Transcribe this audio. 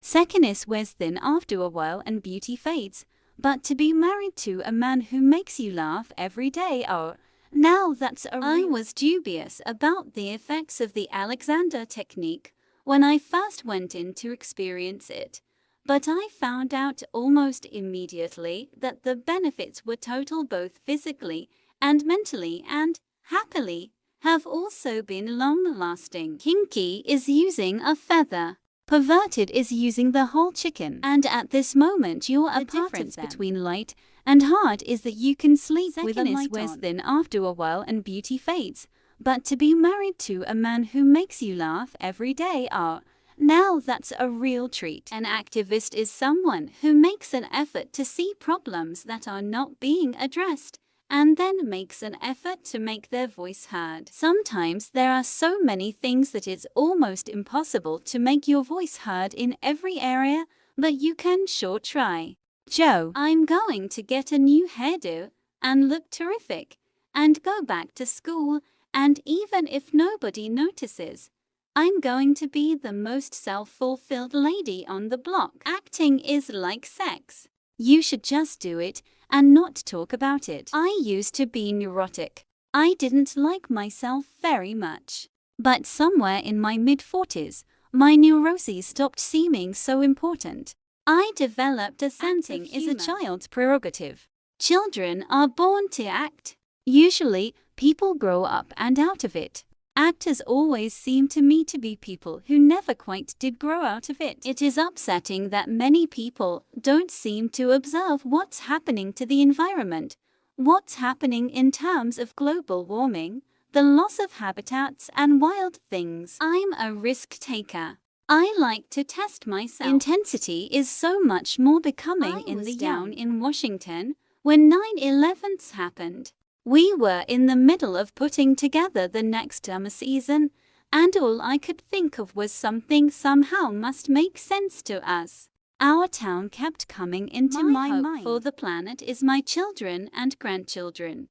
Sexiness wears thin after a while and beauty fades. But to be married to a man who makes you laugh every day, oh, now that's a I was dubious about the effects of the Alexander technique when I first went in to experience it. But I found out almost immediately that the benefits were total, both physically and mentally, and, happily, have also been long-lasting. Kinky is using a feather. Perverted is using the whole chicken. And at this moment you're a difference between light and hard is that you can sleep with a light wears thin after a while and beauty fades. But to be married to a man who makes you laugh every day, oh, now that's a real treat. An activist is someone who makes an effort to see problems that are not being addressed and then makes an effort to make their voice heard. Sometimes there are so many things that it's almost impossible to make your voice heard in every area, but you can sure try. Joe, I'm going to get a new hairdo and look terrific and go back to school, and even if nobody notices, I'm going to be the most self-fulfilled lady on the block. Acting is like sex. You should just do it and not talk about it. I used to be neurotic. I didn't like myself very much. But somewhere in my mid-40s, my neuroses stopped seeming so important. I developed a sense acting is a child's prerogative. Children are born to act. Usually, people grow up and out of it. Actors always seem to me to be people who never quite did grow out of it. It is upsetting that many people don't seem to observe what's happening to the environment, what's happening in terms of global warming, the loss of habitats and wild things. I'm a risk taker. I like to test myself. Intensity is so much more becoming in the down in Washington when 9/11s happened. We were in the middle of putting together the next summer season, and all I could think of was something somehow must make sense to us. Our town kept coming into my mind. For the planet is my children and grandchildren.